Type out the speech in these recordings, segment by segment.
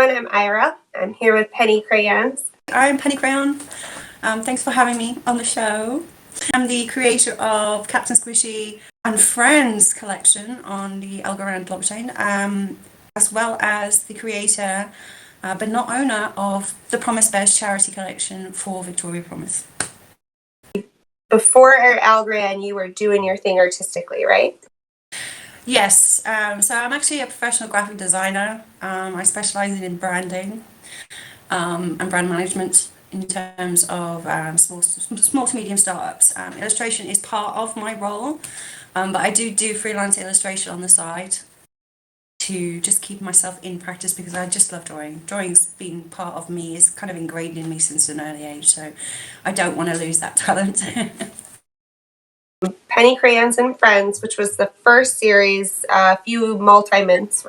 everyone, I'm IRL. I'm here with Penny Crayons. I'm Penny Crayon. Thanks for having me on the show. I'm the creator of Captain Squishy and Frens collection on the Algorand blockchain, as well as the creator, but not owner, of the Promise Bears charity collection for Victoria Promise. Before Algorand, you were doing your thing artistically, right? Yes, so I'm actually a professional graphic designer. I specialize in branding and brand management in terms of small to medium startups. Illustration is part of my role, but I do freelance illustration on the side to just keep myself in practice because I just love drawing. Drawing's been part of me, is kind of ingrained in me since an early age, so I don't want to lose that talent. Penny Crayons and Friends, which was the first series, a few multi-mints.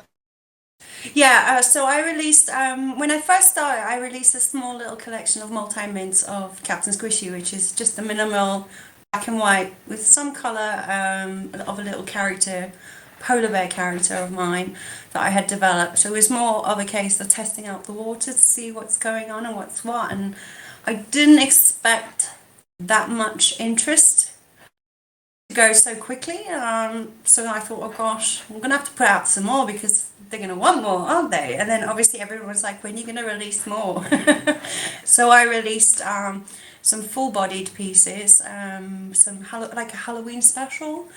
Yeah, so I released, when I first started, I released a small little collection of multi-mints of Captain Squishy, which is just a minimal black and white with some colour of a little character, polar bear character of mine that I had developed. So it was more of a case of testing out the water to see what's going on and what's what, and I didn't expect that much interest to go so quickly. So I thought, oh gosh, I'm gonna have to put out some more because they're gonna want more, aren't they? And then obviously everyone was like, when are you gonna release more? So I released some full-bodied pieces, like a Halloween special,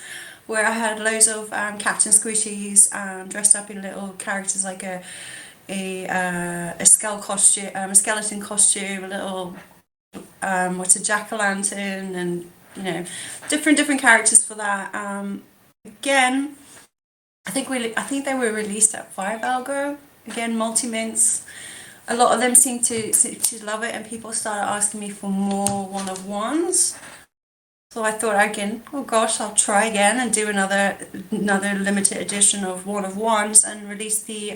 where I had loads of Captain Squishies dressed up in little characters, like a skull costume, a skeleton costume, a little what's a jack-o'-lantern, and different characters for that. Again, I think they were released at IRL.algo. Again, multi-mints. A lot of them seem to love it, and people started asking me for more one-of-ones. So I thought again, oh gosh, I'll try again and do another limited edition of one-of-ones and release the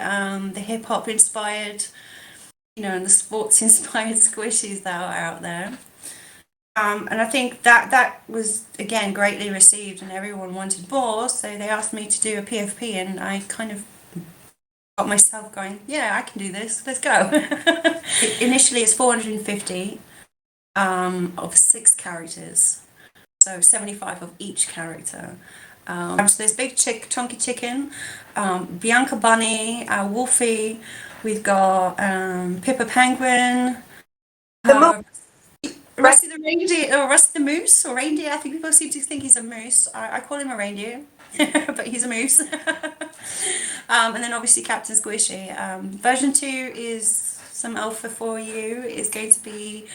hip-hop inspired, and the sports inspired squishies that are out there. And I think that was, again, greatly received and everyone wanted more, so they asked me to do a PFP, and I kind of got myself going, yeah, I can do this, let's go. Initially it's 450 of 6 characters, so 75 of each character. So there's Big Chunky Chicken, Bianca Bunny, Wolfie, we've got Pippa Penguin, Rusty the reindeer, or Rusty the moose, or reindeer. I think people seem to think he's a moose. I call him a reindeer, but he's a moose. And then obviously Captain Squishy. Version 2 is some alpha for you. It's going to be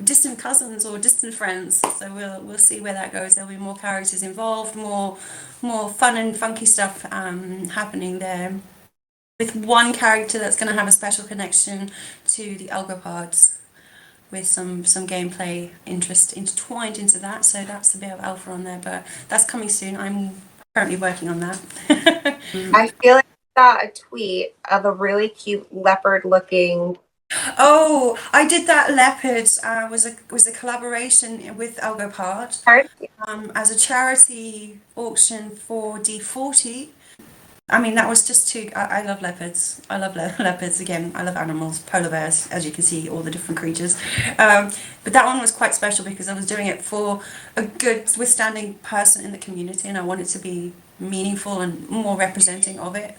distant cousins or distant friends. So we'll see where that goes. There'll be more characters involved, more fun and funky stuff happening there, with one character that's going to have a special connection to the algo pods, with some gameplay interest intertwined into that, so that's a bit of alpha on there, but that's coming soon. I'm currently working on that. I feel like I saw a tweet of a really cute leopard looking. Oh, I did that leopard. Was a collaboration with Algo Pod as a charity auction for D40. I mean, that was just too. I love leopards. I love leopards. Again, I love animals, polar bears, as you can see, all the different creatures. But that one was quite special because I was doing it for a good, withstanding person in the community, and I wanted to be meaningful and more representing of it.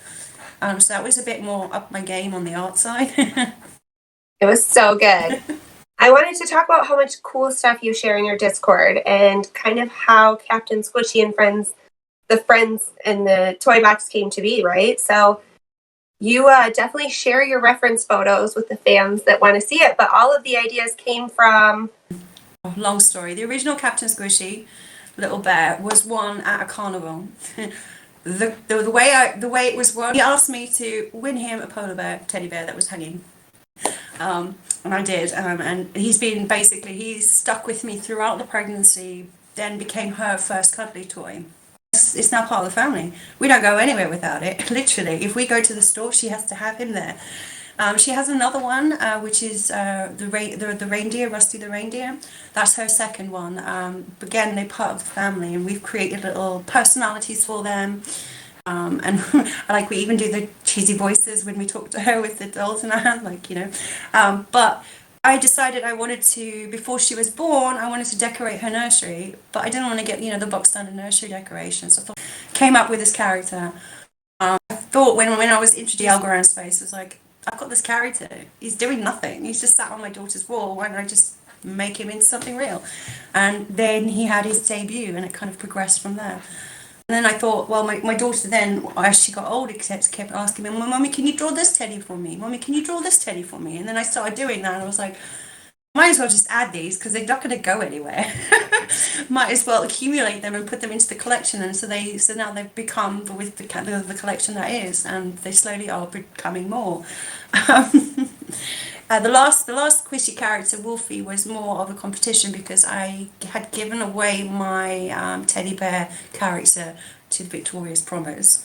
So that was a bit more up my game on the art side. It was so good. I wanted to talk about how much cool stuff you share in your Discord, and kind of how Captain Squishy and Friends, the Friends and the toy box, came to be, right? So you definitely share your reference photos with the fans that want to see it, but all of the ideas came from... Long story. The original Captain Squishy little bear was won at a carnival. the way it was won, he asked me to win him a polar bear teddy bear that was hanging. And I did, and he's stuck with me throughout the pregnancy, then became her first cuddly toy. It's now part of the family. We don't go anywhere without it. Literally, if we go to the store, she has to have him there. She has another one, which is the reindeer, Rusty the reindeer. That's her second one. Again, they're part of the family, and we've created little personalities for them. And like we even do the cheesy voices when we talk to her with the dolls in our hand, like, you know. But I decided I wanted to, before she was born, I wanted to decorate her nursery, but I didn't want to get, you know, the box standard nursery decorations. So I thought, came up with this character. I thought when I was introduced to the algo space, I was like, I've got this character. He's doing nothing. He's just sat on my daughter's wall. Why don't I just make him into something real? And then he had his debut, and it kind of progressed from there. And then I thought, well, my daughter then, as she got older, kept asking me, Mummy, can you draw this teddy for me? Mummy, can you draw this teddy for me? And then I started doing that, and I was like, might as well just add these because they're not going to go anywhere. Might as well accumulate them and put them into the collection, and so now they've become with the collection that is, and they slowly are becoming more. The last squishy character, Wolfie, was more of a competition because I had given away my teddy bear character to Victoria's Promise.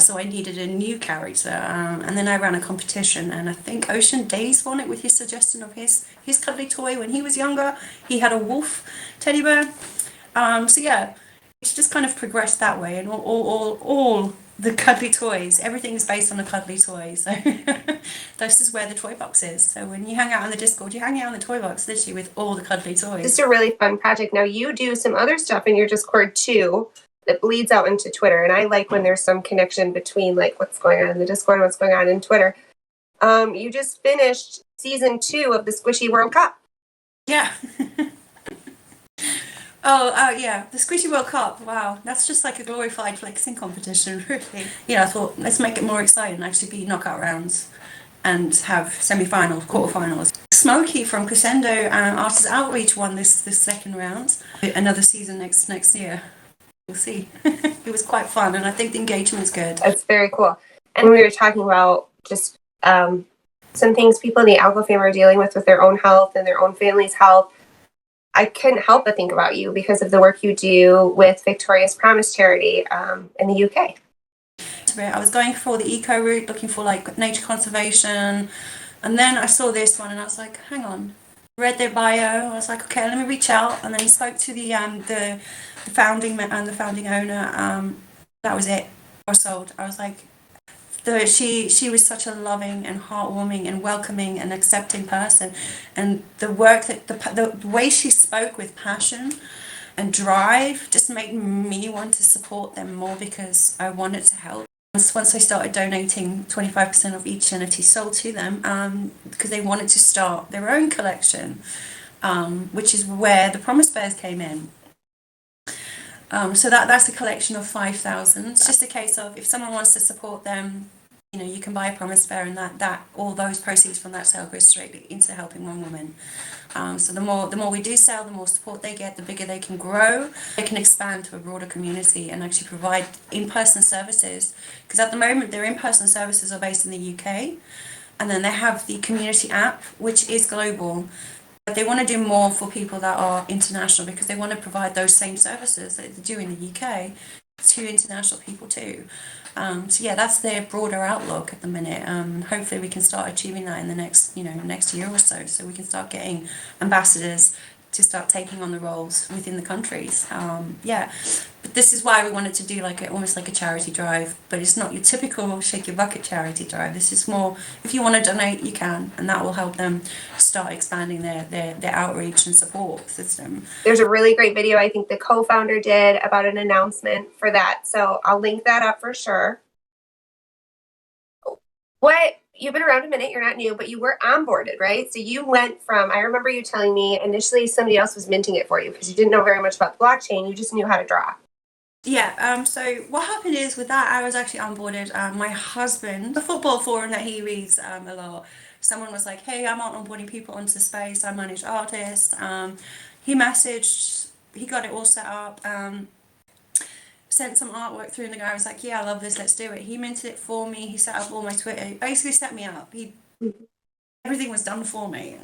So I needed a new character, and then I ran a competition, and I think Ocean Days won it with his suggestion of his cuddly toy when he was younger. He had a wolf teddy bear. So yeah, it's just kind of progressed that way, and all the cuddly toys, everything is based on a cuddly toy. So this is where the toy box is. So when you hang out on the Discord, you hang out on the toy box literally with all the cuddly toys. It's a really fun project. Now you do some other stuff in your Discord too that bleeds out into Twitter, and I like when there's some connection between like what's going on in the Discord and what's going on in Twitter. You just finished season 2 of the Squishy World Cup. Yeah. Oh, yeah, the Squishy World Cup, wow, that's just like a glorified flexing competition, really. Yeah, I thought, let's make it more exciting, actually be knockout rounds and have semi-finals, quarterfinals. Smokey from Crescendo and Artist Outreach won this second round. Another season next year. We'll see. It was quite fun, and I think the engagement's good. It's very cool. And we were talking about just some things people in the algo family are dealing with their own health and their own family's health. I couldn't help but think about you because of the work you do with Victoria's Promise charity in the UK. I was going for the eco route, looking for like nature conservation, and then I saw this one, and I was like, hang on. Read their bio. I was like, okay, let me reach out, and then he spoke to the founding owner. That was it. I was sold. I was like, she was such a loving and heartwarming and welcoming and accepting person, and the work that the way she spoke with passion and drive just made me want to support them more because I wanted to help. Once I started donating 25% of each NFT sold to them, because they wanted to start their own collection, which is where the Promise Bears came in. So that's a collection of 5,000. It's just a case of if someone wants to support them, you know, you can buy a Promise Bear, and that all those proceeds from that sale goes straight into helping one woman. So the more we do sell, the more support they get, the bigger they can grow. They can expand to a broader community and actually provide in-person services. Because at the moment, their in-person services are based in the UK, and then they have the community app, which is global. But they want to do more for people that are international because they want to provide those same services that they do in the UK to international people too. So yeah, that's their broader outlook at the minute. Hopefully we can start achieving that in the next year or so we can start getting ambassadors to start taking on the roles within the countries. Yeah, but this is why we wanted to do almost like a charity drive, but it's not your typical shake your bucket charity drive. This is more, if you want to donate, you can, and that will help them start expanding their outreach and support system. There's a really great video I think the co-founder did about an announcement for that, so I'll link that up for sure. You've been around a minute, you're not new, but you were onboarded, right? So you went from, I remember you telling me initially somebody else was minting it for you because you didn't know very much about the blockchain, you just knew how to draw. Yeah, so what happened is with that, I was actually onboarded. My husband, the football forum that he reads a lot, someone was like, hey, I'm onboarding people onto space, I manage artists. He messaged, he got it all set up, sent some artwork through, and the guy was like, yeah, I love this, let's do it. He minted it for me, he set up all my Twitter, he basically set me up. Everything was done for me.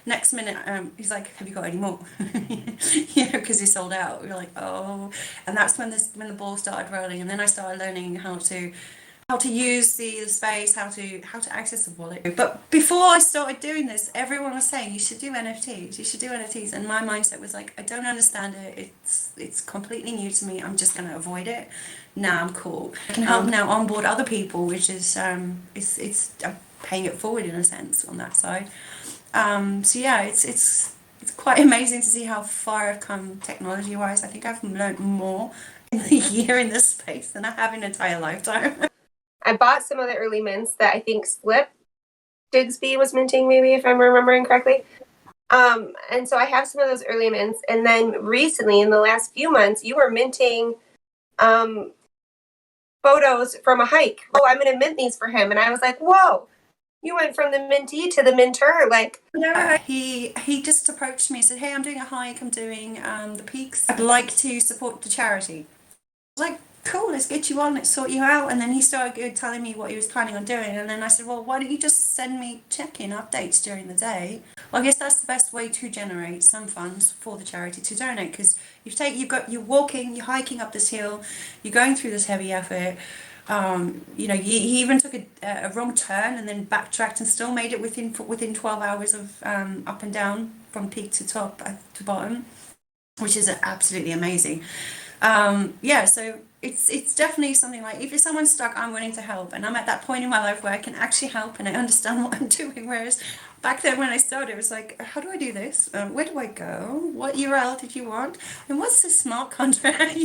Next minute, he's like, have you got any more? Because he sold out. We were like, oh. And that's when the ball started rolling, and then I started learning how to how to use the space, how to access the wallet. But before I started doing this, everyone was saying you should do NFTs, you should do NFTs, and my mindset was like, I don't understand it. It's completely new to me. I'm just going to avoid it. Now I'm cool. I can help now onboard other people, which is it's paying it forward in a sense on that side. So yeah, it's quite amazing to see how far I've come technology wise. I think I've learned more in the year in this space than I have in an entire lifetime. I bought some of the early mints that I think Slip Digsby was minting, maybe, if I'm remembering correctly. And so I have some of those early mints. And then recently, in the last few months, you were minting photos from a hike. Oh, I'm going to mint these for him. And I was like, whoa, you went from the mentee to the minter. Like, he just approached me and said, hey, I'm doing a hike. I'm doing the peaks. I'd like to support the charity. I was like, cool, let's get you on, let's sort you out. And then he started telling me what he was planning on doing. And then I said, well, why don't you just send me check-in updates during the day? Well, I guess that's the best way to generate some funds for the charity to donate, because you're walking, you're hiking up this hill, you're going through this heavy effort. He even took a wrong turn and then backtracked and still made it within 12 hours of up and down from peak to top to bottom, which is absolutely amazing. So it's definitely something like, if someone's stuck, I'm willing to help, and I'm at that point in my life where I can actually help and I understand what I'm doing. Whereas back then when I started, it was like, how do I do this? Where do I go? What URL did you want? And what's this smart contract?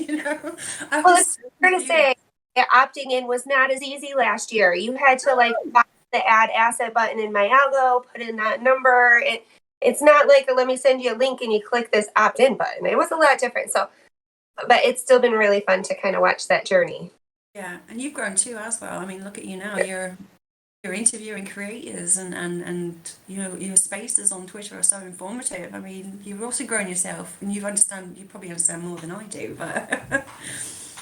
Well, it's fair to say opting in was not as easy last year. You had to buy the add asset button in my algo, put in that number. It's not like let me send you a link and you click this opt-in button. It was a lot different. So, but it's still been really fun to kind of watch that journey. Yeah, and you've grown too as well. I mean, look at you now. You're interviewing creators, and your spaces on Twitter are so informative. I mean, you've also grown yourself, and you probably understand more than I do, but I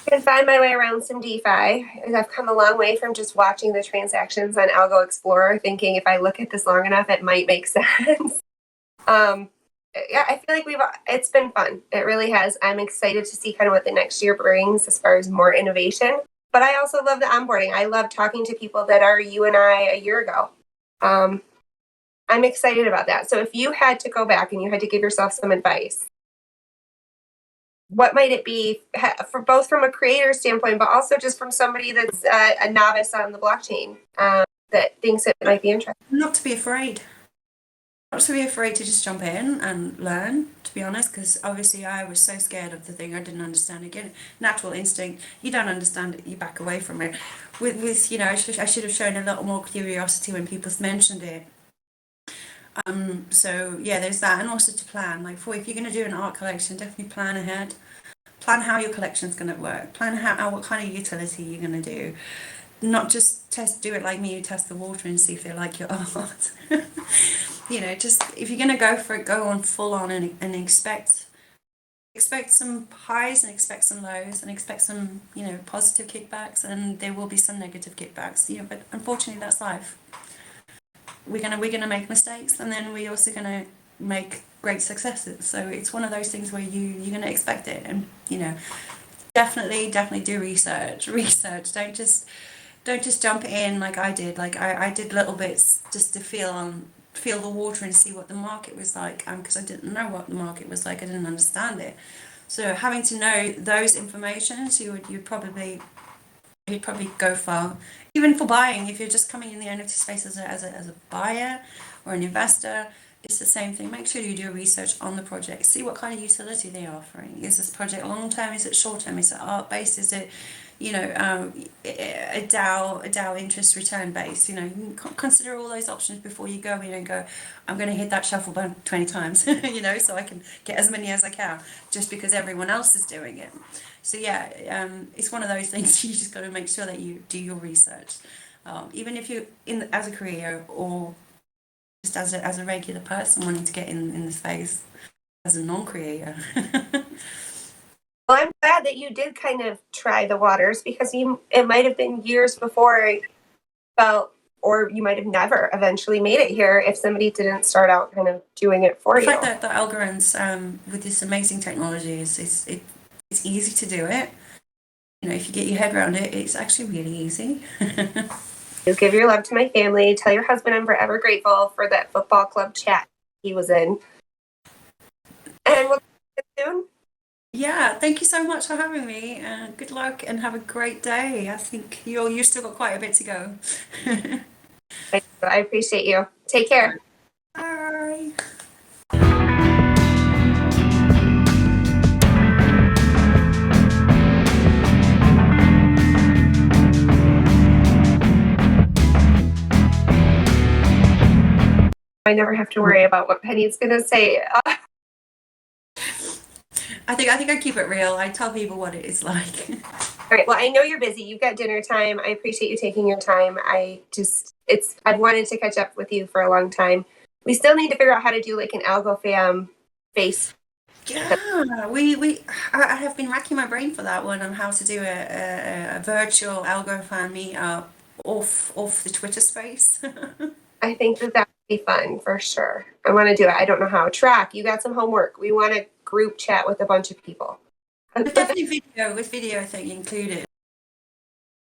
can find my way around some DeFi. I've come a long way from just watching the transactions on Algo Explorer, thinking if I look at this long enough, it might make sense. I feel like it's been fun. It really has. I'm excited to see kind of what the next year brings as far as more innovation. But I also love the onboarding. I love talking to people that are you and I a year ago. I'm excited about that. So if you had to go back and you had to give yourself some advice, what might it be for both from a creator standpoint, but also just from somebody that's a novice on the blockchain that thinks it might be interesting? Not to be afraid. Not to be afraid to just jump in and learn, to be honest, because obviously I was so scared of the thing. I didn't understand it. Again, natural instinct. You don't understand it, you back away from it. I should have shown a lot more curiosity when people mentioned it. There's that, and also to plan. Like, if you're going to do an art collection, definitely plan ahead. Plan how your collection's going to work. Plan what kind of utility you're going to do. Not just do it like me, you test the water and see if they like your art. Just if you're going to go for it, go on full on and expect some highs and expect some lows and expect some, positive kickbacks, and there will be some negative kickbacks. But unfortunately that's life. We're gonna make mistakes, and then we're also gonna make great successes. So it's one of those things where you're gonna expect it, and definitely do research. Don't just jump in like I did. Like I did little bits just to feel the water and see what the market was like, because I didn't know what the market was like. I didn't understand it. So having to know those informations, you'd probably go far. Even for buying, if you're just coming in the NFT space as a buyer or an investor, it's the same thing. Make sure you do research on the project. See what kind of utility they're offering. Is this project long term? Is it short term? Is it art based? Is it a DAO interest return based? Consider all those options before you go in and go, I'm going to hit that shuffle button 20 times, so I can get as many as I can, just because everyone else is doing it. So it's one of those things. You just got to make sure that you do your research, even if you're as a creator or just as a regular person wanting to get in the space as a non-creator. Well, I'm glad that you did kind of try the waters, because it might have been years before you felt, or you might have never eventually made it here if somebody didn't start out kind of doing it for you. The fact that the algorithms with this amazing technology it's easy to do it. if you get your head around it, it's actually really easy. You give your love to my family. Tell your husband I'm forever grateful for that football club chat he was in. And we'll see you soon. Yeah, thank you so much for having me. Good luck and have a great day. I think you still got quite a bit to go. I appreciate you. Take care. Bye. I never have to worry about what Penny's going to say. I think I keep it real. I tell people what it is like. All right. Well, I know you're busy. You've got dinner time. I appreciate you taking your time. I've wanted to catch up with you for a long time. We still need to figure out how to do like an Algo fam face. Yeah, I have been racking my brain for that one on how to do a virtual algo fan meetup off the Twitter space. I think that would be fun for sure. I want to do it. I don't know how. Track, you got some homework. We want to group chat with a bunch of people. But definitely video, with video I think included.